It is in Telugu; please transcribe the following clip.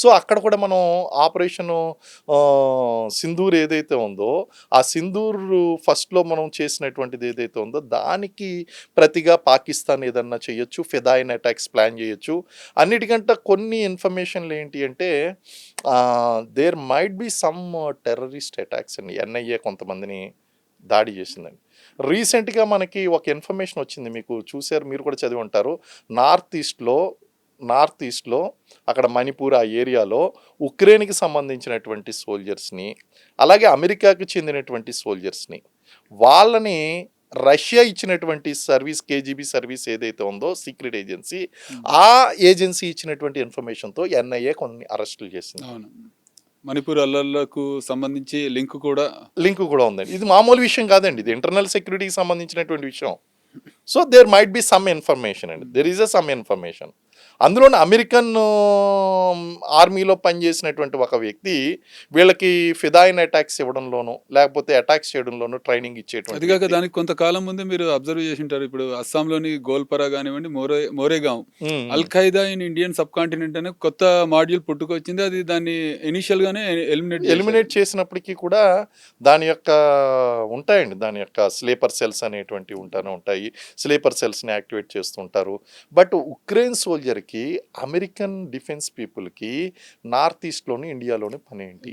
సో, అక్కడ కూడా మనం ఆపరేషను సింధూర్ ఏదైతే ఉందో, ఆ సింధూర్ ఫస్ట్‌లో మనం చేసినటువంటిది ఏదైతే ఉందో, దానికి ప్రతిగా పాకిస్తాన్ ఏదన్నా చేయొచ్చు. ఫిదాయిన్ అటాక్స్ ప్లాన్ చేయొచ్చు. అన్నిటికంటే కొన్ని ఇన్ఫర్మేషన్‌లు ఏంటి అంటే there might be some terrorist attacks అండి. ఎన్ఐఏ కొంతమందిని దాడి చేసిందండి. రీసెంట్‌గా మనకి ఒక ఇన్ఫర్మేషన్ వచ్చింది. మీకు చూసారు, మీరు కూడా చదివి ఉంటారు. నార్త్ ఈస్ట్‌లో నార్త్ ఈస్ట్‌లో అక్కడ మణిపూర్ ఆ ఏరియాలో ఉక్రెయిన్‌కి సంబంధించినటువంటి సోల్జర్స్‌ని, అలాగే అమెరికాకి చెందినటువంటి సోల్జర్స్‌ని, వాళ్ళని రష్యా ఇచ్చినటువంటి సర్వీస్ కేజీబీ సర్వీస్ ఏదైతే ఉందో సీక్రెట్ ఏజెన్సీ, ఆ ఏజెన్సీ ఇచ్చినటువంటి ఇన్ఫర్మేషన్‌తో ఎన్ఐఏ కొన్ని అరెస్టులు చేసింది. అవును. మణిపూర్ అల్లర్లకు సంబంధించి లింక్ కూడా లింక్ కూడా ఉందండి. ఇది మామూలు విషయం కాదండి. ఇది ఇంటర్నల్ సెక్యూరిటీకి సంబంధించినటువంటి విషయం. So there might be some information అండి. There is some information. అందులోని అమెరికన్ ఆర్మీలో పనిచేసినటువంటి ఒక వ్యక్తి వీళ్ళకి ఫిదాయిన్ అటాక్స్ ఇవ్వడంలోనూ, లేకపోతే అటాక్స్ చేయడంలోనూ ట్రైనింగ్ ఇచ్చేటువంటి అదిగాక వ్యక్తి. దానికి కొంతకాలం ముందే మీరు అబ్జర్వ్ చేసుంటారు. ఇప్పుడు అస్సాంలోని గోల్పరా గానివ్వండి, మోరేగాం హ్మ్. Al Qaeda in Indian subcontinent అనే కొత్త మాడ్యూల్ పుట్టుకొచ్చింది. అది దాన్ని ఇనీషియల్‌గానే ఎలిమినేట్ చేశారు. ఎలిమినేట్ చేసినప్పటికీ కూడా దాని యొక్క ఉంటాయండి. దాని యొక్క స్లీపర్ సెల్స్ అనేటువంటివి ఉంటానే ఉంటాయి. స్లీపర్ సెల్స్‌ని యాక్టివేట్ చేస్తుంటారు. బట్ ఉక్రెయిన్ సోల్జర్‌కి, అమెరికన్ డిఫెన్స్ పీపుల్‌కి నార్త్ ఈస్ట్‌లోని, ఇండియాలోని పనేంటి?